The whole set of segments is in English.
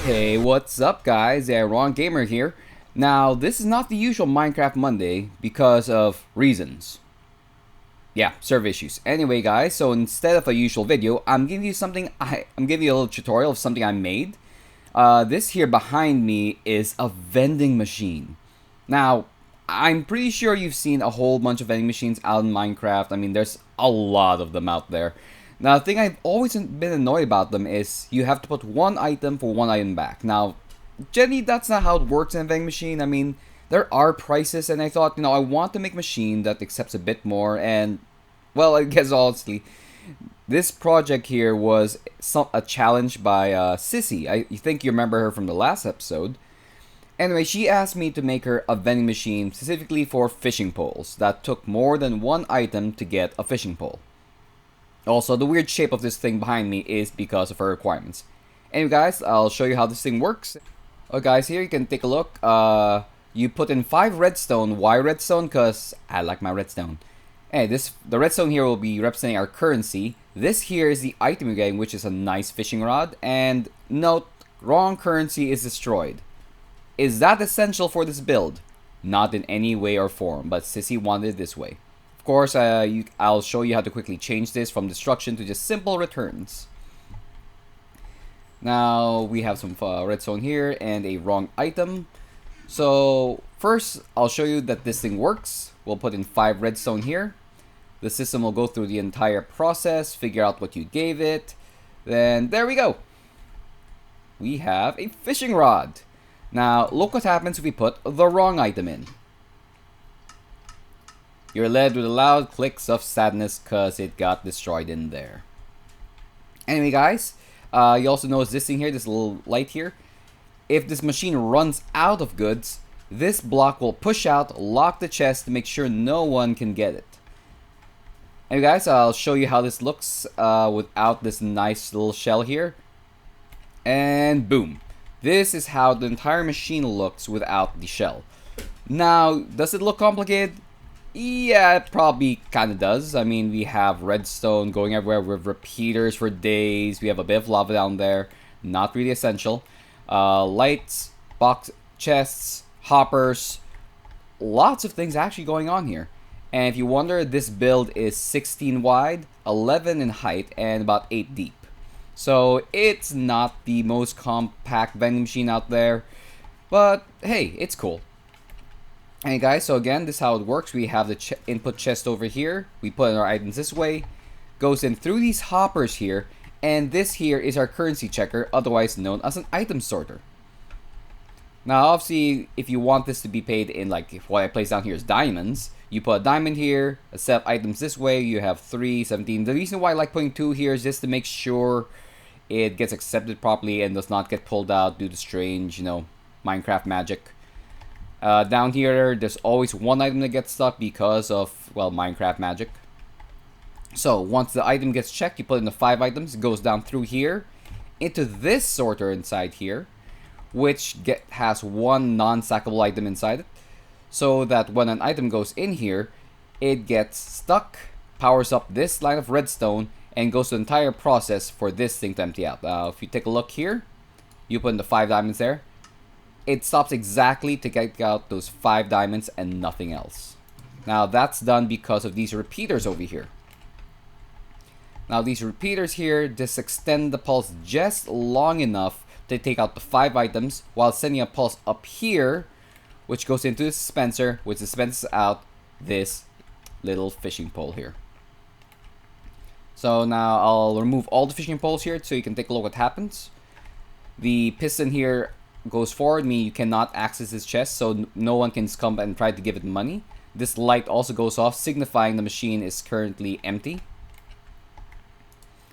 Hey, what's up guys? Wrong Gamer here. Now, this is not the usual Minecraft Monday because of reasons. Yeah, server issues. Anyway guys, so instead of a usual video, I'm giving you I'm giving you a little tutorial of something I made. This here behind me is a vending machine. Now, I'm pretty sure you've seen a whole bunch of vending machines out in Minecraft. I mean, there's a lot of them out there. Now, the thing I've always been annoyed about them is you have to put one item for one item back. Now, generally, that's not how it works in a vending machine. I mean, there are prices, and I thought, I want to make a machine that accepts a bit more, and, well, I guess honestly, this project here was a challenge by Sissy. I think you remember her from the last episode. Anyway, she asked me to make her a vending machine specifically for fishing poles that took more than one item to get a fishing pole. Also, the weird shape of this thing behind me is because of her requirements. Anyway guys, I'll show you how this thing works. Oh guys, here you can take a look. You put in 5 redstone. Why redstone? Because I like my redstone. Hey, the redstone here will be representing our currency. This here is the item you're getting, which is a nice fishing rod. And note, wrong currency is destroyed. Is that essential for this build? Not in any way or form, but Sissy wanted it this way. Of course, I'll show you how to quickly change this from destruction to just simple returns. Now, we have some redstone here and a wrong item. So, first, I'll show you that this thing works. We'll put in 5 redstone here. The system will go through the entire process, figure out what you gave it. Then, there we go. We have a fishing rod. Now, look what happens if we put the wrong item in. You're led with loud clicks of sadness because it got destroyed in there. Anyway, guys, you also notice this thing here, this little light here. If this machine runs out of goods, this block will push out, lock the chest to make sure no one can get it. Anyway, guys, I'll show you how this looks without this nice little shell here. And boom. This is how the entire machine looks without the shell. Now, does it look complicated? Yeah, it probably kind of does. I mean, we have redstone going everywhere with repeaters for days. We have a bit of lava down there. Not really essential. Lights, box chests, hoppers. Lots of things actually going on here. And if you wonder, this build is 16 wide, 11 in height, and about 8 deep. So it's not the most compact vending machine out there, but hey, it's cool. Hey guys, so again, this is how it works. We have the input chest over here. We put in our items this way, goes in through these hoppers here, and this here is our currency checker, otherwise known as an item sorter. Now obviously, if you want this to be paid in, like what I place down here is diamonds, you put a diamond here, a set of items this way, you have 3, 17. The reason why I like putting 2 here is just to make sure it gets accepted properly and does not get pulled out due to strange, Minecraft magic. Down here, there's always one item that gets stuck because of, well, Minecraft magic. So, once the item gets checked, you put in the 5 items, it goes down through here, into this sorter inside here, which has one non-stackable item inside it. So that when an item goes in here, it gets stuck, powers up this line of redstone, and goes through the entire process for this thing to empty out. If you take a look here, you put in the 5 diamonds there. It stops exactly to get out those 5 diamonds and nothing else. Now that's done because of these repeaters over here. Now these repeaters here just extend the pulse just long enough to take out the 5 items while sending a pulse up here, which goes into the dispenser, which dispenses out this little fishing pole here. So now I'll remove all the fishing poles here so you can take a look what happens. The piston here goes forward, meaning you cannot access this chest, so no one can come and try to give it money. This light also goes off, signifying the machine is currently empty.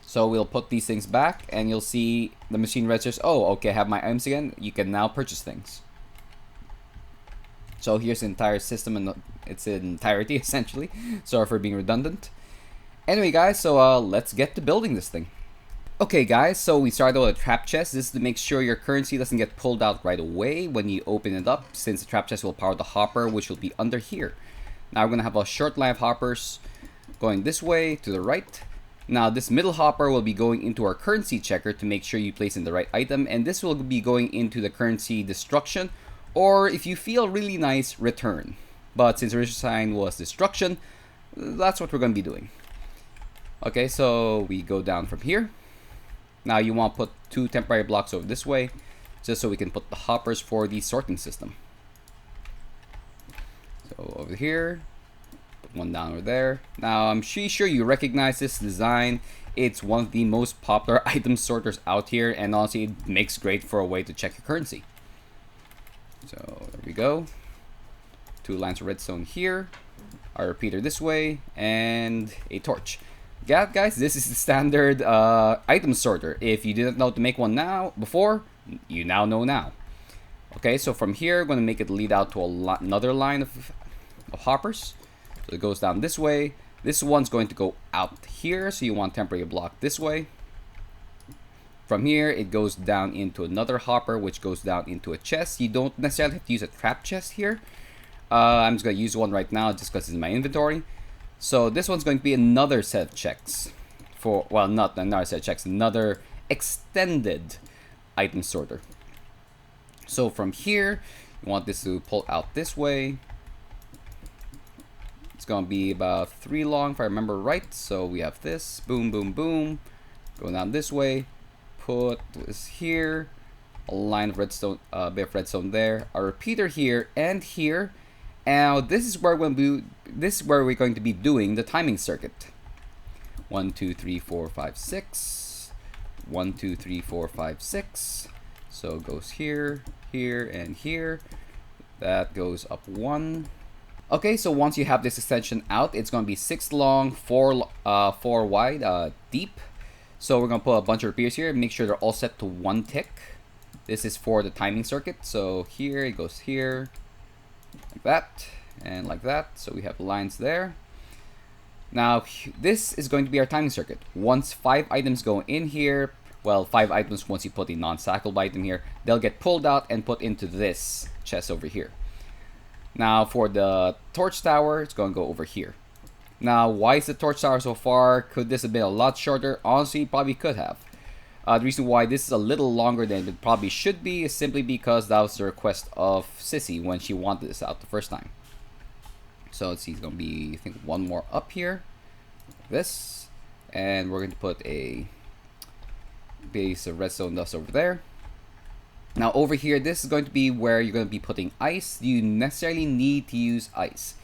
So we'll put these things back and you'll see the machine registers. Oh, okay, I have my items again. You can now purchase things. So here's the entire system in its entirety, essentially. Sorry for being redundant. Anyway, guys, so let's get to building this thing. Okay, guys, so we started with a trap chest. This is to make sure your currency doesn't get pulled out right away when you open it up, since the trap chest will power the hopper, which will be under here. Now we're going to have a short line of hoppers going this way to the right. Now this middle hopper will be going into our currency checker to make sure you place in the right item, and this will be going into the currency destruction, or if you feel really nice, return. But since the original sign was destruction, that's what we're going to be doing. Okay, so we go down from here. Now you want to put 2 temporary blocks over this way, just so we can put the hoppers for the sorting system. So over here, put one down over there. Now I'm sure you recognize this design. It's one of the most popular item sorters out here, and honestly it makes great for a way to check your currency. So there we go. 2 lines of redstone here, a repeater this way, and a torch. Yeah, guys, this is the standard item sorter. If you didn't know to make one before, you now know now. Okay, so from here, I'm going to make it lead out to another line of hoppers. So it goes down this way. This one's going to go out here, so you want temporary block this way. From here, it goes down into another hopper, which goes down into a chest. You don't necessarily have to use a trap chest here. I'm just going to use one right now just because it's in my inventory. So this one's going to be another set of checks for, well, not another set of checks, another extended item sorter. So from here, you want this to pull out this way. It's going to be about 3 long if I remember right. So we have this, boom, boom, boom, going down this way. Put this here, a line of redstone, a bit of redstone there, a repeater here and here. Now this is where we're going to be doing the timing circuit. 1 2 3 4 5 6. 1 2 3 4 5 6. So it goes here, here, and here. That goes up 1. Okay, so once you have this extension out, it's going to be 6 long, 4 wide, deep. So we're going to put a bunch of repeaters here. Make sure they're all set to 1 tick. This is for the timing circuit. So here it goes here, like that, and like that. So we have lines there. Now this is going to be our timing circuit. Once 5 items go in here, well, 5 items once you put a non-stackable item here, they'll get pulled out and put into this chest over here. Now for the torch tower, it's going to go over here. Now why is the torch tower so far? Could this have been a lot shorter? Honestly, probably could have. The reason why this is a little longer than it probably should be is simply because that was the request of Sissy when she wanted this out the first time. So let's see, it's going to be, I think, 1 more up here. This. And we're going to put a base of redstone dust over there. Now over here, this is going to be where you're going to be putting ice. Do you necessarily need to use ice?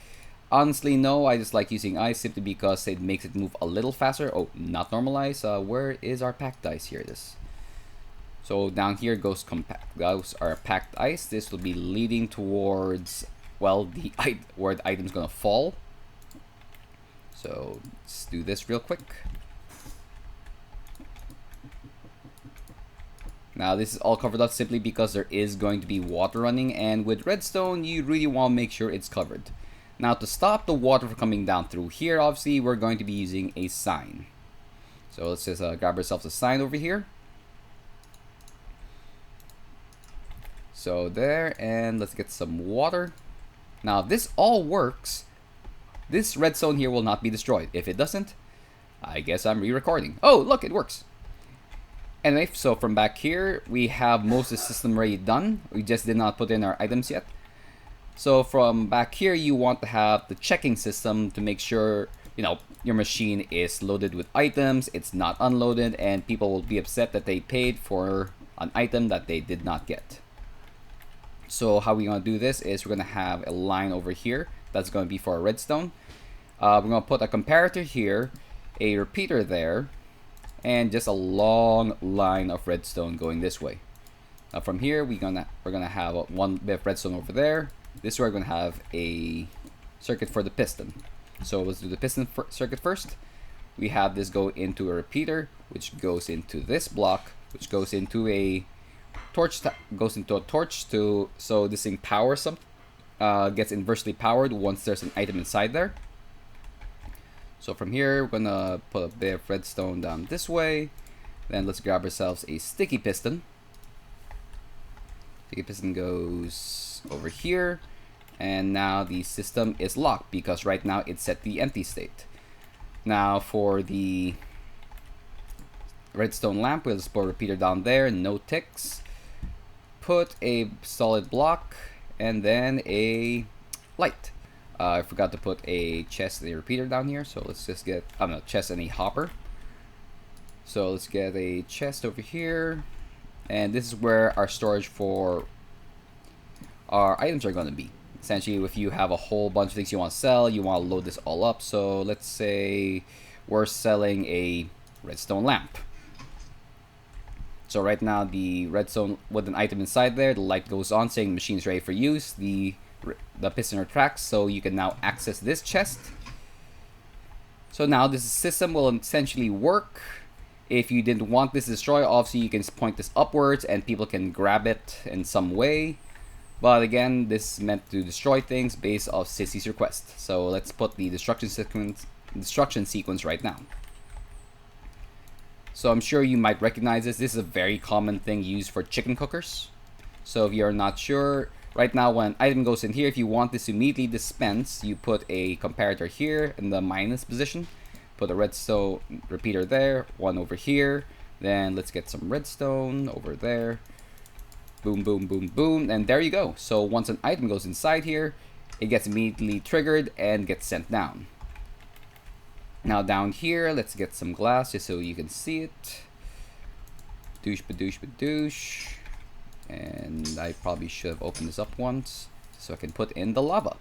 Honestly, no. I just like using ice simply because it makes it move a little faster. Oh, not normalize. Where is our packed ice? Here it is. So down here goes our packed ice. This will be leading towards, well, where the item's gonna fall. So let's do this real quick. Now this is all covered up simply because there is going to be water running, and with redstone you really want to make sure it's covered. Now to stop the water from coming down through here, obviously we're going to be using a sign. So let's just grab ourselves a sign over here. So there, and let's get some water. Now this all works. This redstone here will not be destroyed. If it doesn't, I guess I'm re-recording. Oh, look, it works. Anyway, so from back here, we have most of the system already done. We just did not put in our items yet. So from back here, you want to have the checking system to make sure, you know, your machine is loaded with items, it's not unloaded, and people will be upset that they paid for an item that they did not get. So how we're going to do this is we're going to have a line over here that's going to be for a redstone. We're going to put a comparator here, a repeater there, and just a long line of redstone going this way. Now from here, we're gonna have one bit of redstone over there. This is where we're gonna have a circuit for the piston. So let's do the piston circuit first. We have this go into a repeater, which goes into this block, which goes into a torch. So this thing powers some, gets inversely powered once there's an item inside there. So from here, we're gonna put a bit of redstone down this way. Then let's grab ourselves a sticky piston. Sticky piston goes over here. And now the system is locked because right now it's set the empty state. Now for the redstone lamp. We'll just put a repeater down there, no ticks. Put a solid block, and then a light. I forgot to put a chest and a repeater down here, so let's just get, no, chest and a hopper. So let's get a chest over here, and this is where our storage for our items are going to be. Essentially, if you have a whole bunch of things you want to sell, you want to load this all up. So let's say we're selling a redstone lamp. So right now the redstone with an item inside there, the light goes on saying machine is ready for use. The piston retracts, so you can now access this chest. So now this system will essentially work. If you didn't want this destroyed, obviously you can point this upwards and people can grab it in some way. But again, this is meant to destroy things based off Cysteen's request. So let's put the destruction sequence right now. So I'm sure you might recognize this. This is a very common thing used for chicken cookers. So if you're not sure, right now when an item goes in here, if you want this to immediately dispense, you put a comparator here in the minus position. Put a redstone repeater there, one over here. Then let's get some redstone over there. Boom, boom, boom, boom, and there you go. So once an item goes inside here, it gets immediately triggered and gets sent down. Now down here, let's get some glass just so you can see it. Douche, badoosh, badoosh. And I probably should have opened this up once so I can put in the lava.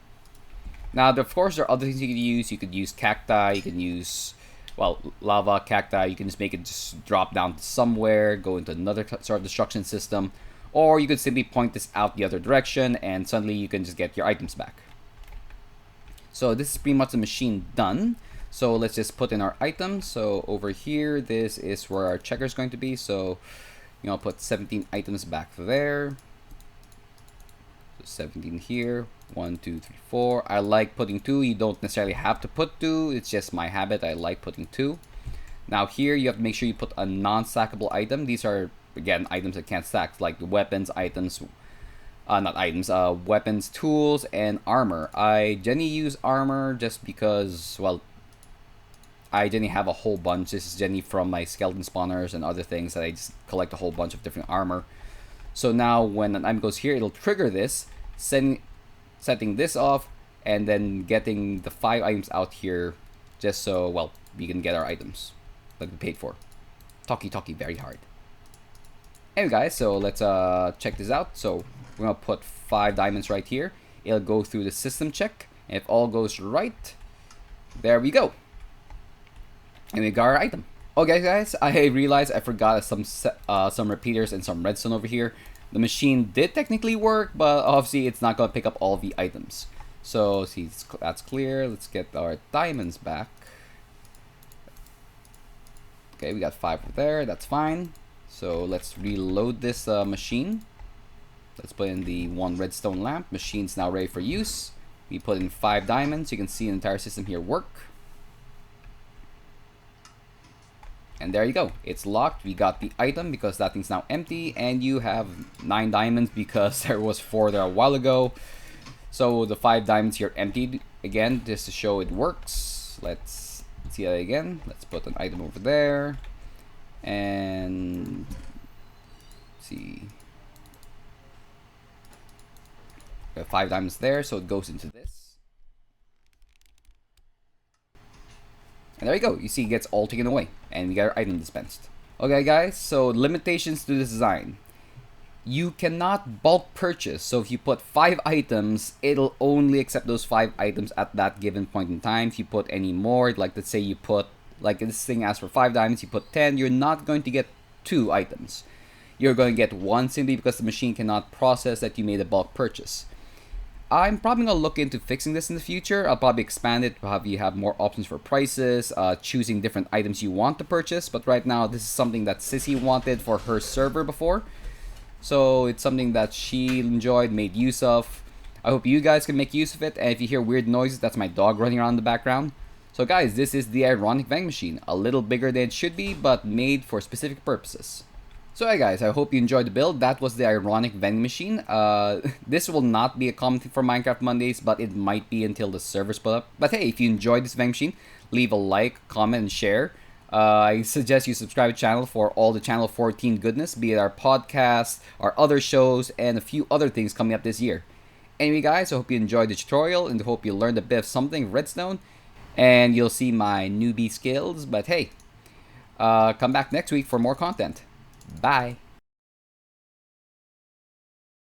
Now, of course, there are other things you could use. You could use cacti, you can use, well, lava, cacti. You can just make it just drop down to somewhere, go into another sort of destruction system. Or you could simply point this out the other direction and suddenly you can just get your items back. So this is pretty much the machine done. So let's just put in our items. So over here, this is where our checker is going to be. So, you know, put 17 items back there. So 17 here. 1, 2, 3, 4. I like putting 2. You don't necessarily have to put 2. It's just my habit. I like putting 2. Now here, you have to make sure you put a non-stackable item. These are, again, items that can't stack, like the weapons, items, weapons, tools, and armor. I generally use armor just because, well, I generally have a whole bunch. This is generally from my skeleton spawners and other things that I just collect a whole bunch of different armor. So now when an item goes here, it'll trigger this, setting this off, and then getting the 5 items out here just so, well, we can get our items that we paid for. Talkie, very hard. Anyway guys, so let's check this out. So we're gonna put 5 diamonds right here. It'll go through the system check, and if all goes right, there we go. And we got our item. Okay guys, I realized I forgot some repeaters and some redstone over here. The machine did technically work, but obviously it's not gonna pick up all the items. So see, that's clear. Let's get our diamonds back. Okay, we got 5 over there, that's fine. So let's reload this machine. Let's put in the 1 redstone lamp. Machine's now ready for use. We put in 5 diamonds. You can see the entire system here work. And there you go. It's locked. We got the item because that thing's now empty. And you have 9 diamonds because there was 4 there a while ago. So the 5 diamonds here emptied again just to show it works. Let's see that again. Let's put an item over there. And let's see. We have 5 diamonds there, so it goes into this. And there you go. You see it gets all taken away. And we got our item dispensed. Okay guys, so limitations to this design. You cannot bulk purchase. So if you put 5 items, it'll only accept those 5 items at that given point in time. If you put any more, like let's say you put, like this thing asks for 5 diamonds, you put 10, you're not going to get 2 items. You're going to get 1 simply because the machine cannot process that you made a bulk purchase. I'm probably going to look into fixing this in the future. I'll probably expand it, probably have more options for prices, choosing different items you want to purchase. But right now, this is something that Sissy wanted for her server before. So it's something that she enjoyed, made use of. I hope you guys can make use of it. And if you hear weird noises, that's my dog running around in the background. So guys, this is the ironic vending machine. A little bigger than it should be, but made for specific purposes. So hey guys, I hope you enjoyed the build. That was the ironic vending machine. This will not be a common thing for Minecraft Mondays, but it might be until the servers put up. But hey, if you enjoyed this vending machine, leave a like, comment, and share. I suggest you subscribe to the channel for all the Channel 14 goodness, be it our podcast, our other shows, and a few other things coming up this year. Anyway, guys, I hope you enjoyed the tutorial and hope you learned a bit of something redstone. And you'll see my newbie skills. But hey, come back next week for more content. Bye.